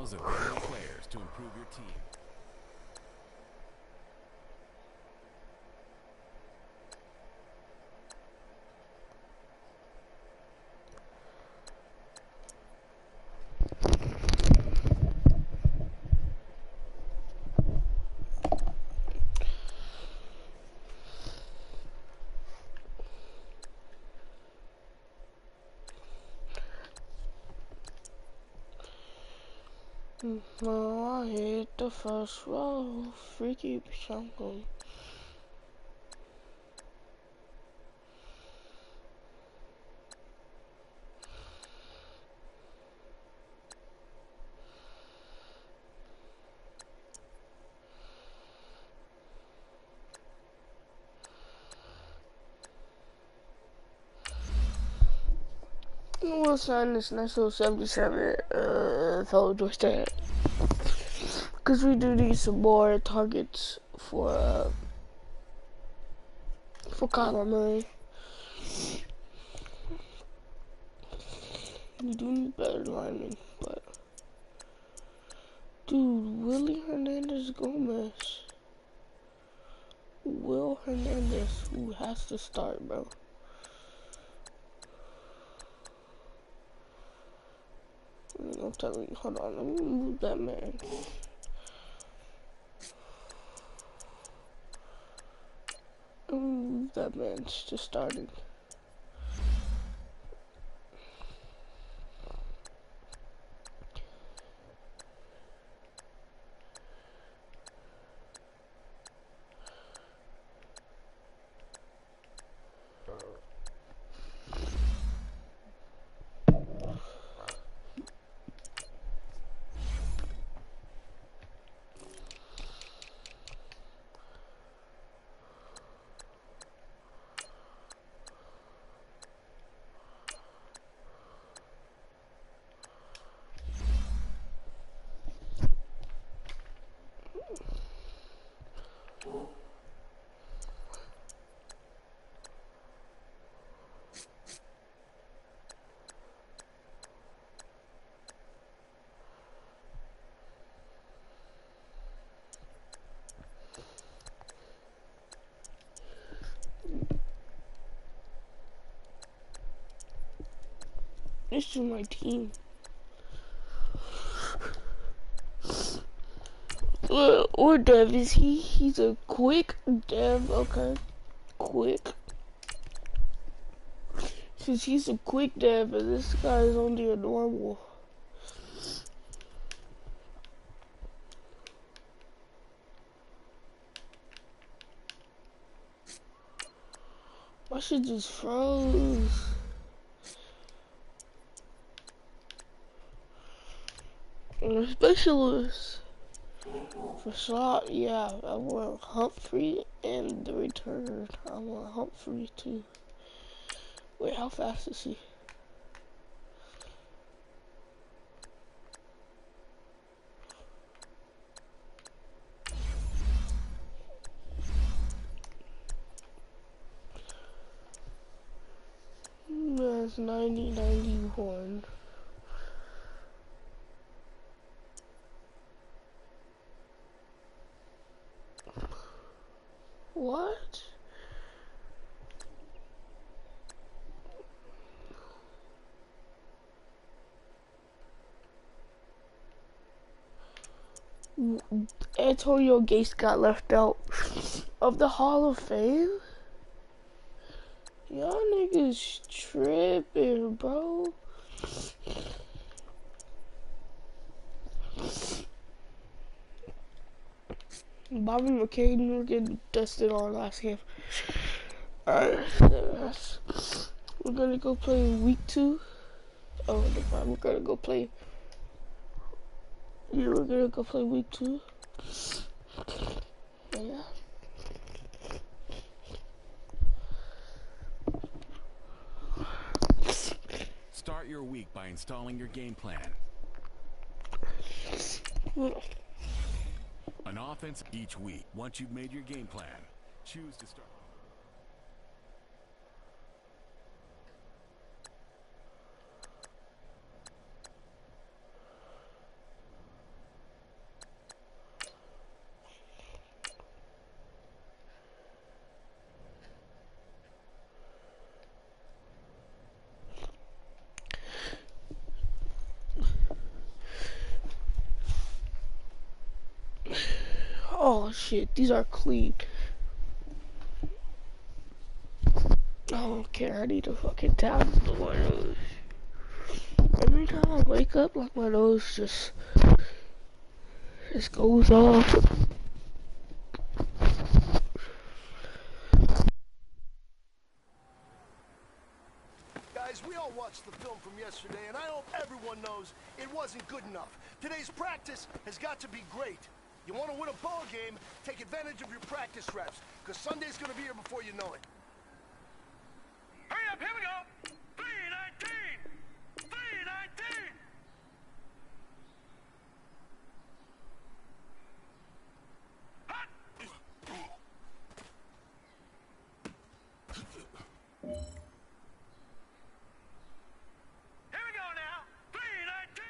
Browse available players to improve your team. No, I hit the first row. Freaky jungle. We'll sign this nice little 77 fellow joystick. Because we do need some more targets for Kyler Murray. We do need better linemen, but dude, Willie Hernandez Gomez. Will Hernandez, who has to start, bro. I'm telling you, hold on, let me move that man. Let me move that man, it's just starting. This is my team. Or Dev, is he? He's a quick Dev, okay. Quick. Since he's a quick Dev and this guy is only a normal. My shit just froze. And a specialist. For slot, yeah, I want Humphrey and the return. I want Humphrey too. Wait, how fast is he? That's 90-91. What? Antonio Gates got left out of the Hall of Fame? Y'all niggas tripping, bro. Bobby McCain will get dusted on last game. Alright, we're gonna go play week 2. Oh, never mind, we're gonna go play. Yeah, we're gonna go play week 2. Yeah. Start your week by installing your game plan. An offense each week. Once you've made your game plan, choose to start. Oh shit, these are clean. I don't care, I need to fucking tap my nose. Every time I wake up, like my nose just goes off. Guys, we all watched the film from yesterday, and I hope everyone knows it wasn't good enough. Today's practice has got to be great. You want to win a ball game, take advantage of your practice reps, because Sunday's going to be here before you know it. Hurry up, here we go! 319! 319! Hot! Here we go now! 319!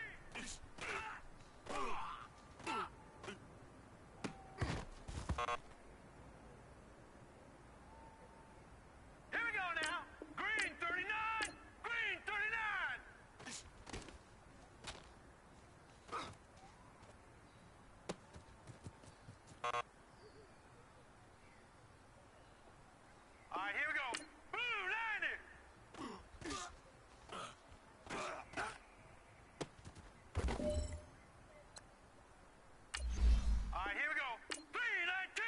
Here we go now! Green 39! Green 39! All right, here we go. Blue 90! All right, here we go. 319!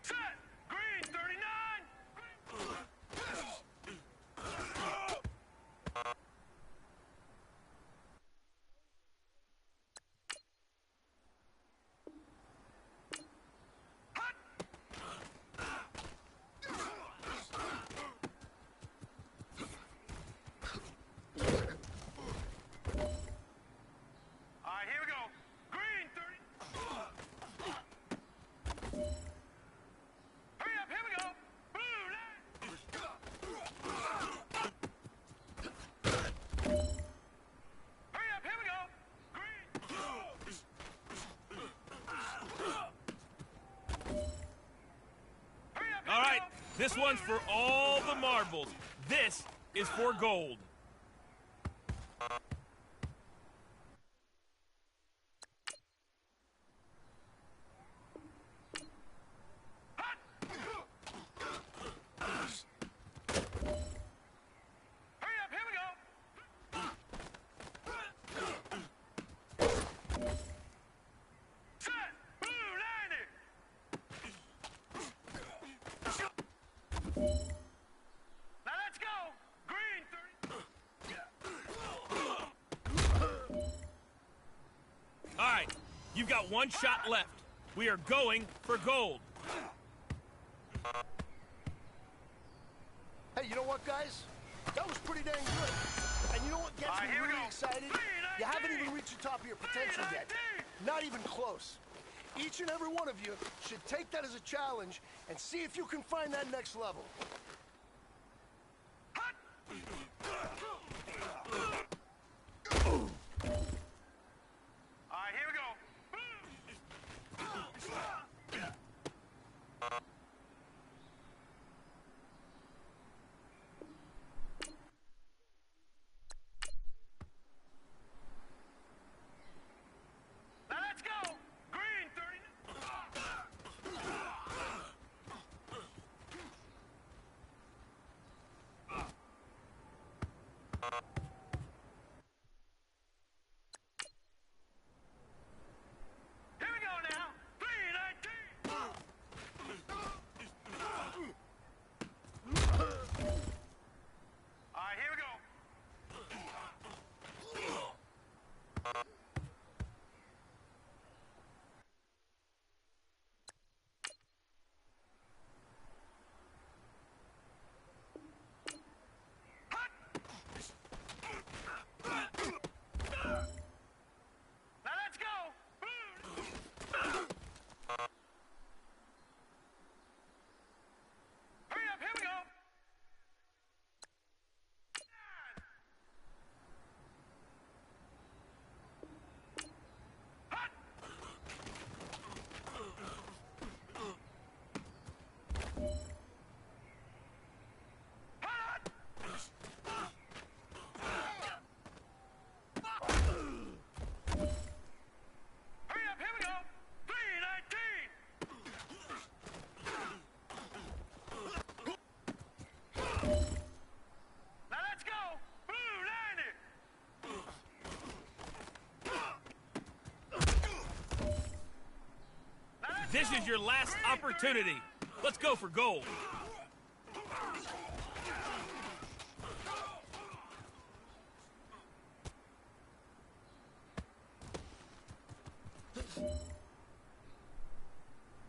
Set! Green 39! All right, here we go. Green 30. Hurry up, here we go. Blue 9. Hurry up, here we go. Green. Hurry up, All right, this one's for all the marbles. This is for gold. Hurry up, here we go. Set. Blue 90. Now let's go. Green 30. All right, you've got one shot left. We are going for gold. Hey, you know what, guys? That was pretty dang good. And you know what gets All right, me here we really go. excited? You haven't even reached the top of your potential yet. Not even close. Each and every one of you should take that as a challenge and see if you can find that next level. All right, here we go. Now let's go. Green 30. Now let's go. Blue 90. This is your last opportunity. Let's go for gold.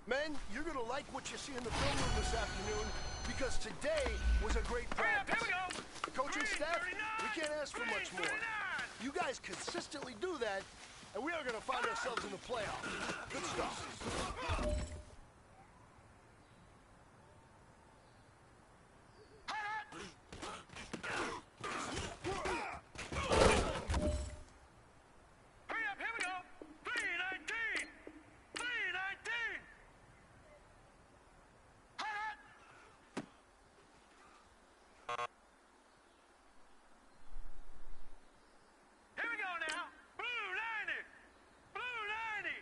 Men, you're gonna like what you see in the film room this afternoon because today was a great practice. Here we go. Coaching Green staff, 39, we can't ask for much green more. 39. You guys consistently do that, and we are gonna find ourselves in the playoffs. Good stuff. Hurry up, here we go. 319. 319. Here we go now. Blue 90. Blue 90.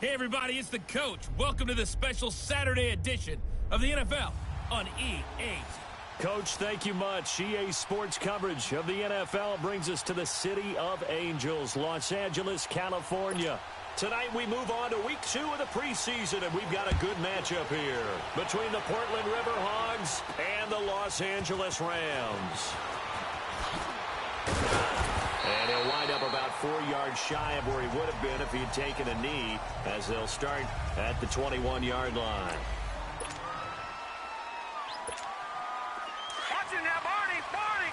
Hey everybody, it's the coach. Welcome to the special Saturday edition of the NFL on EA. Coach, thank you much. EA Sports coverage of the NFL brings us to the City of Angels, Los Angeles, California. Tonight we move on to week 2 of the preseason, and we've got a good matchup here between the Portland River Hogs and the Los Angeles Rams. And he'll wind up about 4 yards shy of where he would have been if he had taken a knee, as they'll start at the 21-yard line. Watch it now, Barney! Barney!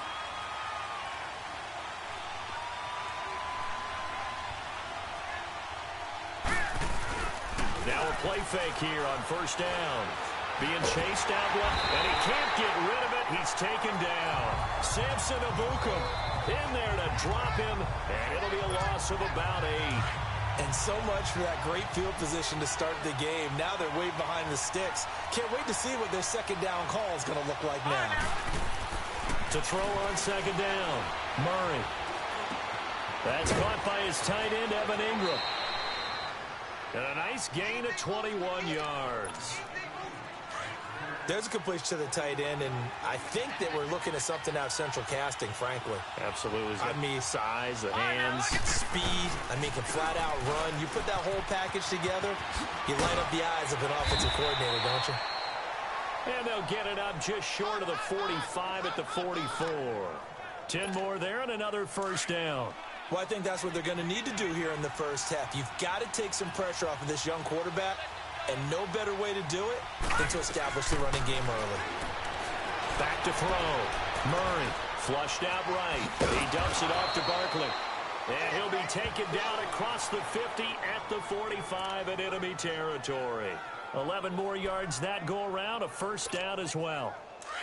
Now a play fake here on first down. Being chased out left, and he can't get rid of it. He's taken down. Samson Abukum in there to drop him, and it'll be a loss of about 8. And so much for that great field position to start the game. Now they're way behind the sticks. Can't wait to see what their second down call is going to look like now. To throw on second down, Murray. That's caught by his tight end, Evan Ingram. And a nice gain of 21 yards. There's a completion to the tight end, and I think that we're looking at something out of central casting, frankly. Absolutely. I mean, size, the hands. Speed. I mean, can flat out run. You put that whole package together, you light up the eyes of an offensive coordinator, don't you? And they'll get it up just short of the 45 at the 44. 10 more there and another first down. Well, I think that's what they're going to need to do here in the first half. You've got to take some pressure off of this young quarterback, and no better way to do it than to establish the running game early. Back to throw. Murray flushed out right. He dumps it off to Barkley. And he'll be taken down across the 50 at the 45 in enemy territory. 11 more yards that go around, a first down as well.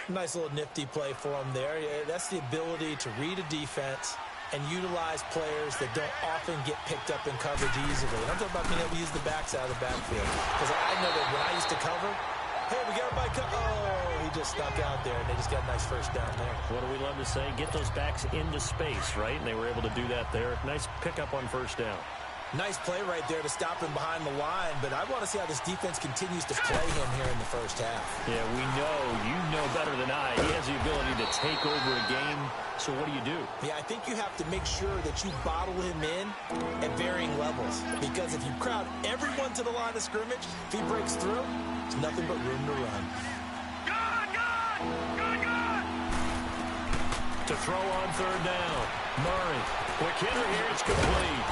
Nice little nifty play for him there. Yeah, that's the ability to read a defense and utilize players that don't often get picked up in coverage easily. And I'm talking about being able to use the backside of the backfield. Because I know that when I used to cover, hey, we got everybody oh, he just stuck out there, and they just got a nice first down there. What do we love to say? Get those backs into space, right? And they were able to do that there. Nice pickup on first down. Nice play right there to stop him behind the line, but I want to see how this defense continues to play him here in the first half. Yeah, we know, you know better than I. He has the ability to take over a game, so what do? Yeah, I think you have to make sure that you bottle him in at varying levels, because if you crowd everyone to the line of scrimmage, if he breaks through, there's nothing but room to run. Good, good! Good, good! To throw on third down, Murray. Quick hitter here, it's complete.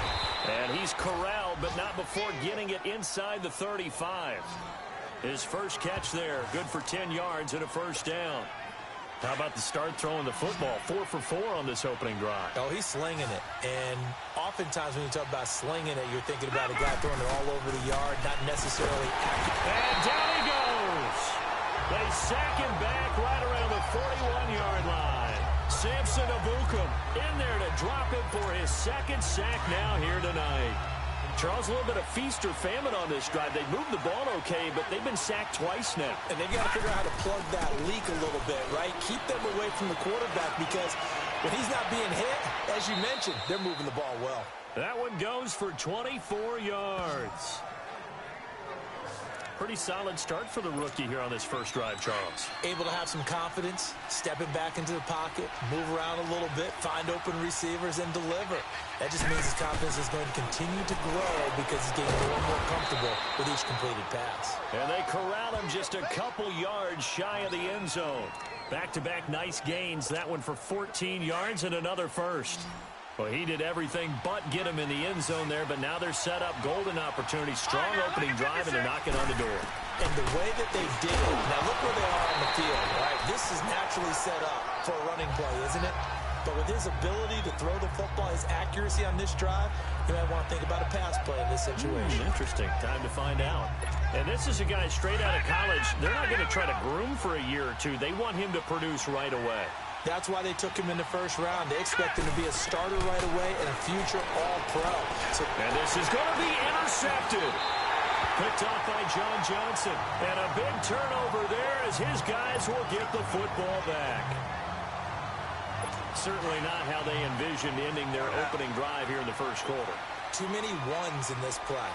And he's corralled, but not before getting it inside the 35. His first catch there, good for 10 yards and a first down. How about the start throwing the football? 4 for 4 on this opening drive. Oh, he's slinging it. And oftentimes when you talk about slinging it, you're thinking about a guy throwing it all over the yard, not necessarily accurate. And down he goes. They sack him back right around the 41-yard line. Samson Abukum in there to drop him for his second sack now here tonight. Charles, a little bit of feast or famine on this drive. They moved the ball okay, but they've been sacked twice now. And they've got to figure out how to plug that leak a little bit, right? Keep them away from the quarterback, because when he's not being hit, as you mentioned, they're moving the ball well. That one goes for 24 yards. Pretty solid start for the rookie here on this first drive, Charles. Able to have some confidence, stepping back into the pocket, move around a little bit, find open receivers, and deliver. That just means his confidence is going to continue to grow because he's getting more and more comfortable with each completed pass. And they corral him just a couple yards shy of the end zone. Back-to-back nice gains. That one for 14 yards and another first. Well, he did everything but get him in the end zone there, but now they're set up. Golden opportunity, strong opening drive, and they're knocking on the door. And the way that they did it, now look where they are on the field, right? This is naturally set up for a running play, isn't it? But with his ability to throw the football, his accuracy on this drive, you might want to think about a pass play in this situation. Interesting. Time to find out. And this is a guy straight out of college. They're not going to try to groom for a year or two. They want him to produce right away. That's why they took him in the first round. They expect him to be a starter right away and a future All-Pro. And this is going to be intercepted. Picked off by John Johnson. And a big turnover there as his guys will get the football back. Certainly not how they envisioned ending their opening drive here in the first quarter. Too many ones in this play.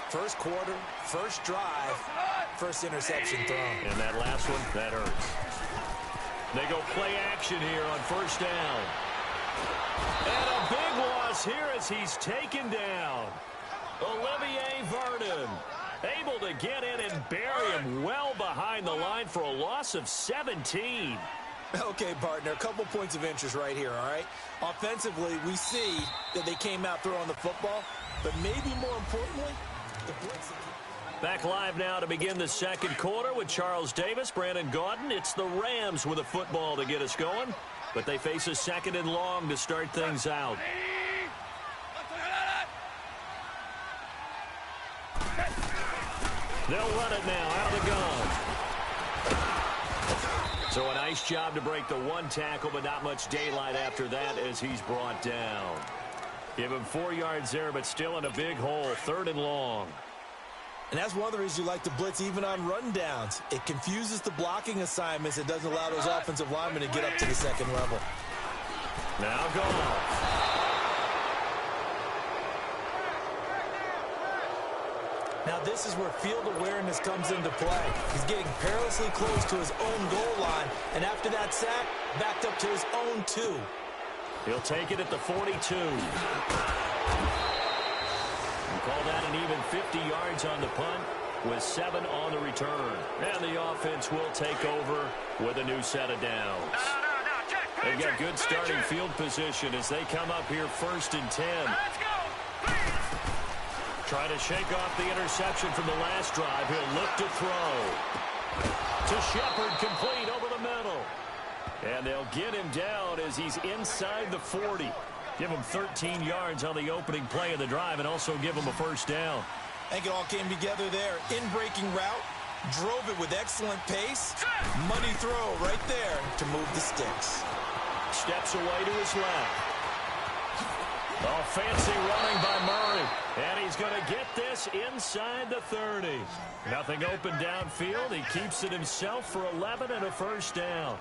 First quarter, first drive, first interception thrown. And that last one, that hurts. They go play action here on first down. And a big loss here as he's taken down. Olivier Vernon able to get in and bury him well behind the line for a loss of 17. Okay, partner, a couple points of interest right here, all right? Offensively, we see that they came out throwing the football, but maybe more importantly, the blitzing. Back live now to begin the second quarter with Charles Davis, Brandon Gaudin. It's the Rams with a football to get us going, but they face a second and long to start things out. They'll run it now out of the gun. So a nice job to break the one tackle, but not much daylight after that as he's brought down. Give him 4 yards there, but still in a big hole, third and long. And that's one of the reasons you like to blitz even on rundowns. It confuses the blocking assignments. It doesn't allow those offensive linemen to get up to the second level. Now Goff. Now this is where field awareness comes into play. He's getting perilously close to his own goal line, and after that sack, backed up to his own 2. He'll take it at the 42. Call that an even 50 yards on the punt with 7 on the return. And the offense will take over with a new set of downs. They've got good starting field position as they come up here first and 10. Let's go. Try to shake off the interception from the last drive. He'll look to throw. To Shepard, complete over the middle. And they'll get him down as he's inside the 40. Give him 13 yards on the opening play of the drive and also give him a first down. I think it all came together there. In-breaking route, drove it with excellent pace. Money throw right there to move the sticks. Steps away to his left. Oh, fancy running by Murray. And he's going to get this inside the 30. Nothing open downfield. He keeps it himself for 11 and a first down.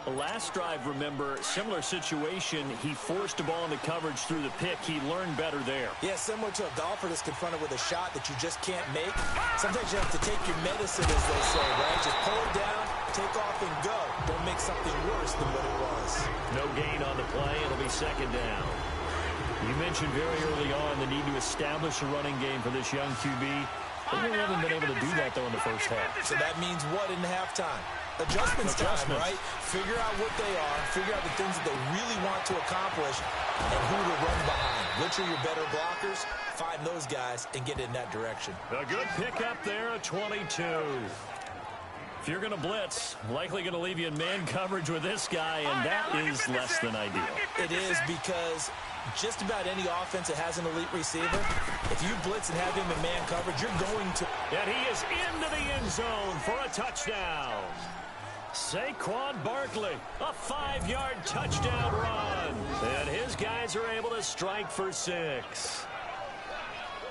The last drive, remember, similar situation. He forced a ball into coverage through the pick. He learned better there. Yeah, similar to a golfer that's confronted with a shot that you just can't make. Sometimes you have to take your medicine, as they say, right? Just pull it down, take off, and go. Don't make something worse than what it was. No gain on the play. It'll be second down. You mentioned very early on the need to establish a running game for this young QB. They really haven't been able to do that, though, in the first half. So that means what in halftime? Adjustments time, right? Figure out what they are, figure out the things that they really want to accomplish, and who to run behind. Which are your better blockers? Find those guys and get in that direction. A good pickup there at 22. If you're going to blitz, likely going to leave you in man coverage with this guy, and that is less than ideal. It is because just about any offense that has an elite receiver, if you blitz and have him in man coverage, you're going to. And he is into the end zone for a touchdown. Saquon Barkley, a 5-yard touchdown run. And his guys are able to strike for 6.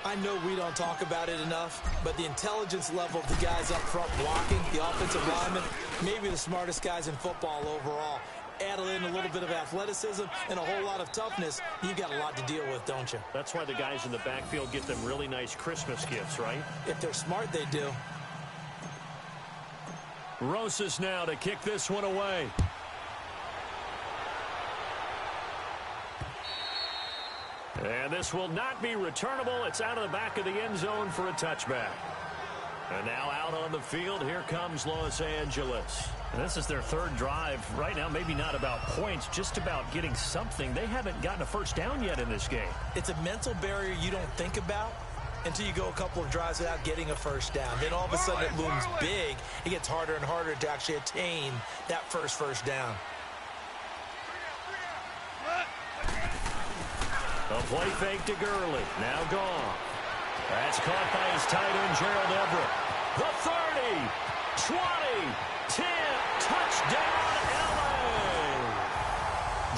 I know we don't talk about it enough, but the intelligence level of the guys up front blocking, the offensive linemen, maybe the smartest guys in football overall. Add in a little bit of athleticism and a whole lot of toughness, you've got a lot to deal with, don't you? That's why the guys in the backfield get them really nice Christmas gifts, right? If they're smart, they do. Rosas now to kick this one away. And this will not be returnable. It's out of the back of the end zone for a touchback. And now out on the field, here comes Los Angeles. And this is their third drive. Right now, maybe not about points, just about getting something. They haven't gotten a first down yet in this game. It's a mental barrier you don't think about until you go a couple of drives without getting a first down. Then all of a sudden it looms big. It gets harder and harder to actually attain that first down. A play fake to Gurley. Now gone. That's caught by his tight end, Gerald Everett. The 30, 20, 10, touchdown, L.A.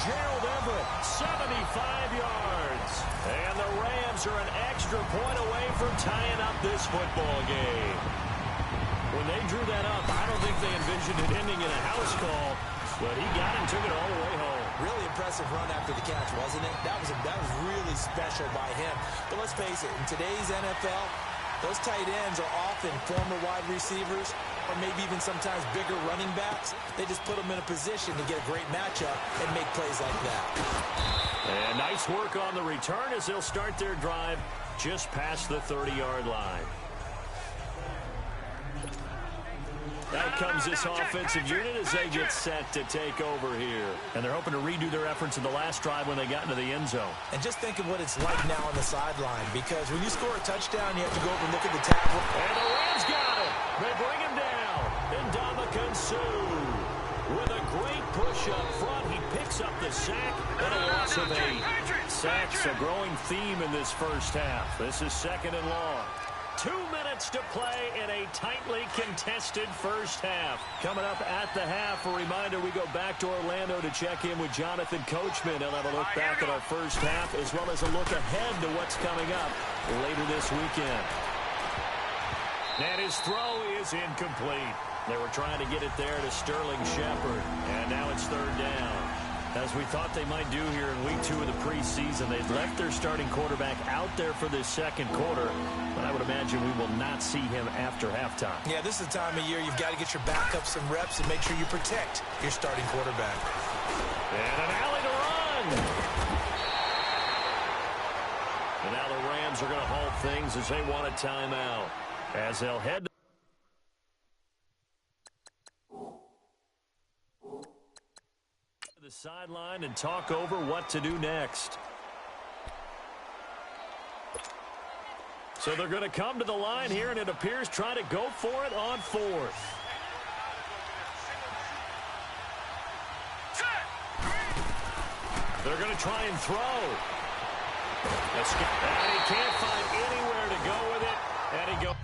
Gerald Everett, 75 yards. And the Rams are an extra point away from tying up this football game. When they drew that up, I don't think they envisioned it ending in a house call, but he got it and took it all the way home. Really impressive run after the catch, wasn't it? That was really special by him. But let's face it, in today's NFL, Those tight ends are often former wide receivers or maybe even sometimes bigger running backs. They just put them in a position to get a great matchup and make plays like that. And nice work on the return as they'll start their drive just past the 30-yard line. Out comes this offensive unit as they get set to take over here. And they're hoping to redo their efforts in the last drive when they got into the end zone. And just think of what it's like now on the sideline, because when you score a touchdown, you have to go over and look at the tackle. And the Rams got it. They bring him down. And Ndamukong Suh with a great push up front. He picks up the sack and a loss of 8. Sacks a growing theme in this first half. This is 2nd and long. 2 minutes to play in a tightly contested first half. Coming up at the half, a reminder, we go back to Orlando to check in with Jonathan Coachman. He'll have a look back at our first half as well as a look ahead to what's coming up later this weekend. And his throw is incomplete. They were trying to get it there to Sterling Shepard, and now it's 3rd down. As we thought they might do here in week 2 of the preseason, they've left their starting quarterback out there for this second quarter, but I would imagine we will not see him after halftime. Yeah, this is the time of year you've got to get your backup some reps and make sure you protect your starting quarterback. And an alley to run. And now the Rams are going to halt things as they want a timeout. As they'll head to the sideline and talk over what to do next. So they're going to come to the line here, and it appears try to go for it on 4th. They're going to try and throw. And he can't find anywhere to go with it, and he goes.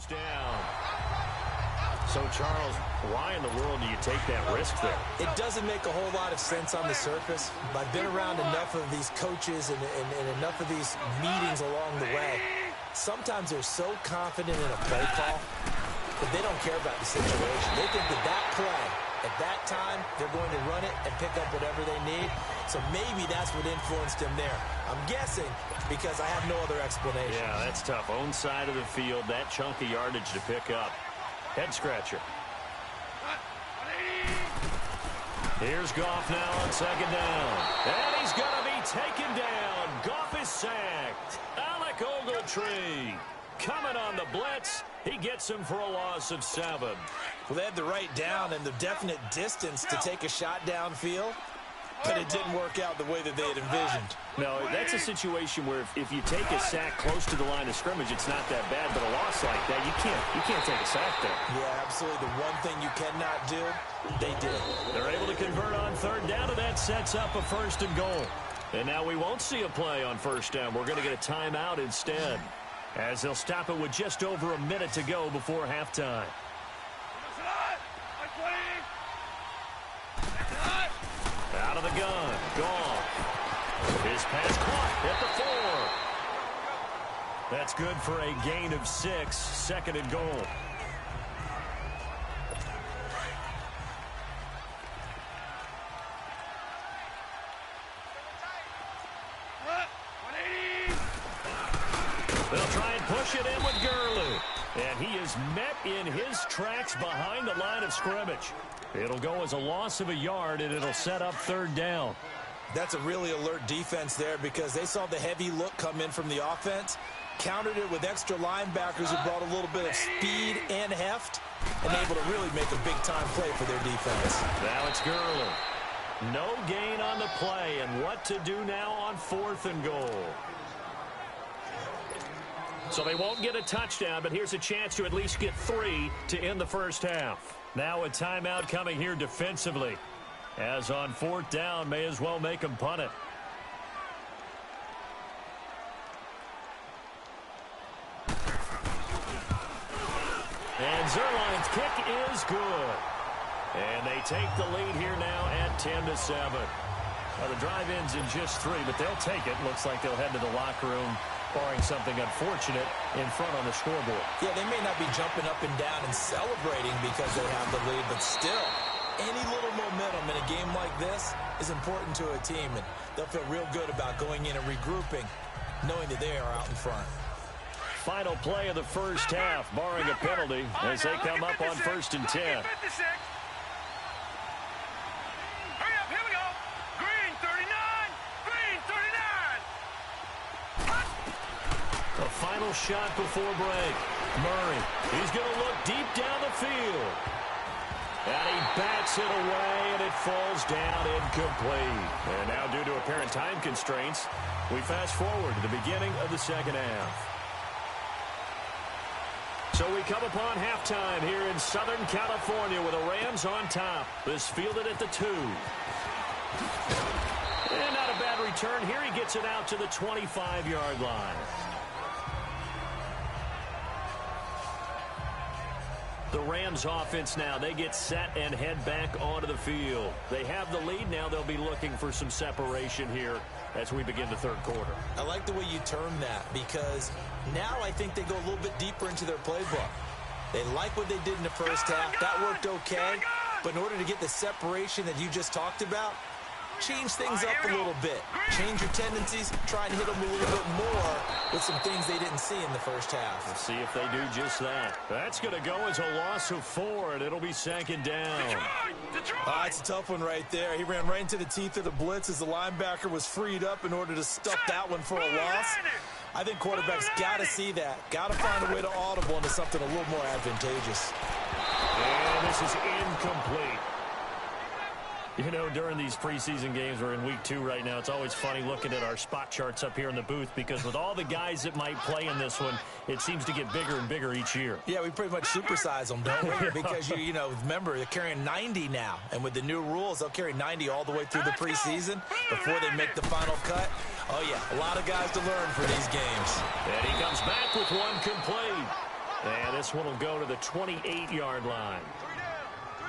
Down. So, Charles, why in the world do you take that risk there? It doesn't make a whole lot of sense on the surface. I've been around enough of these coaches and enough of these meetings along the way. Sometimes they're so confident in a play call that they don't care about the situation. They think that play, at that time, they're going to run it and pick up whatever they need. So maybe that's what influenced him there. I'm guessing because I have no other explanation. Yeah, that's tough. Own side of the field, that chunk of yardage to pick up. Head scratcher. Here's Goff now on 2nd down. And he's going to be taken down. Goff is sacked. Alec Ogletree coming on the blitz. He gets him for a loss of 7. Well, they had the right down and the definite distance to take a shot downfield, but it didn't work out the way that they had envisioned. No, that's a situation where if you take a sack close to the line of scrimmage, it's not that bad, but a loss like that, you can't take a sack there. Yeah, absolutely. The one thing you cannot do, they did. They're able to convert on 3rd down, and that sets up a 1st and goal. And now we won't see a play on 1st down. We're going to get a timeout instead, as they'll stop it with just over a minute to go before halftime. Out of the gun, Goff. His pass caught at the 4. That's good for a gain of 6, 2nd and goal. They'll try and push it in with Gurley. And he is met in his tracks behind the line of scrimmage. It'll go as a loss of a yard, and it'll set up 3rd down. That's a really alert defense there because they saw the heavy look come in from the offense, countered it with extra linebackers who brought a little bit of speed and heft, and able to really make a big-time play for their defense. Now it's Gurley. No gain on the play, and what to do now on 4th and goal. So they won't get a touchdown, but here's a chance to at least get 3 to end the first half. Now a timeout coming here defensively. As on 4th down, may as well make them punt it. And Zerline's kick is good. And they take the lead here now at 10-7. Well, the drive ends in just 3, but they'll take it. Looks like they'll head to the locker room, barring something unfortunate, in front on the scoreboard. Yeah, they may not be jumping up and down and celebrating because they have the lead, but still, any little momentum in a game like this is important to a team, and they'll feel real good about going in and regrouping, knowing that they are out in front. Final play of the first half, barring a penalty, as they come up on 1st and 10. Hurry up, here we go. Green 39, green 39. The final shot before break. Murray, he's going to look deep down the field. And he bats it away, and it falls down incomplete. And now, due to apparent time constraints, we fast forward to the beginning of the second half. So we come upon halftime here in Southern California with the Rams on top. This fielded at the 2. And not a bad return. Here he gets it out to the 25-yard line. The Rams offense now, they get set and head back onto the field. They have the lead now. They'll be looking for some separation here as we begin the third quarter. I like the way you term that, because now I think they go a little bit deeper into their playbook. They like what they did in the first half. That worked okay. But in order to get the separation that you just talked about, change things up a little bit. Change your tendencies. Try and hit them a little bit more with some things they didn't see in the first half. We'll see if they do just that. That's going to go as a loss of 4, and it'll be 2nd down. It's a tough one right there. He ran right into the teeth of the blitz as the linebacker was freed up in order to stuff that one for a loss. I think quarterbacks got to see that. Got to find a way to audible into something a little more advantageous. And this is incomplete. You know, during these preseason games, we're in week 2 right now, it's always funny looking at our spot charts up here in the booth, because with all the guys that might play in this one, it seems to get bigger and bigger each year. Yeah, we pretty much supersize them, don't we? Because, you know, remember, they're carrying 90 now. And with the new rules, they'll carry 90 all the way through the preseason before they make the final cut. Oh, yeah, a lot of guys to learn for these games. And he comes back with one complete. And this one will go to the 28-yard line.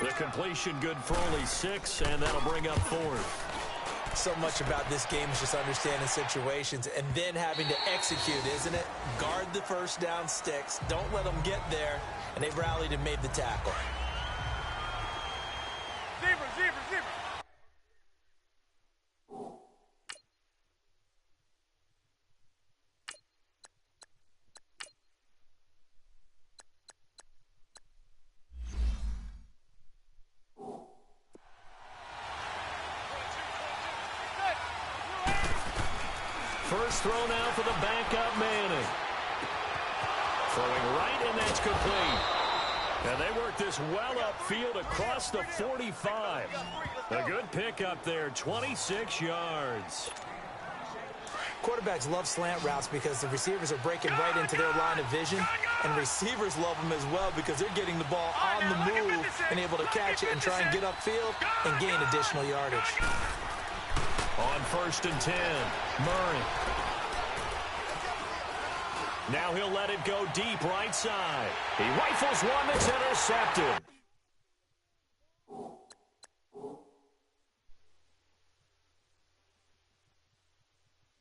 The completion good for only 6, and that'll bring up 4th. So much about this game is just understanding situations and then having to execute, isn't it? Guard the first down sticks. Don't let them get there. And they rallied and made the tackle. Zebra, zebra, zebra. First throw now for the backup Manning. Throwing right, and that's complete. And they work this well upfield across the 45. A good pickup there, 26 yards. Quarterbacks love slant routes because the receivers are breaking right into their line of vision, and receivers love them as well because they're getting the ball on the move and able to catch it and try and get upfield and gain additional yardage. On 1st and 10, Murray. Now he'll let it go deep right side. He rifles one that's intercepted.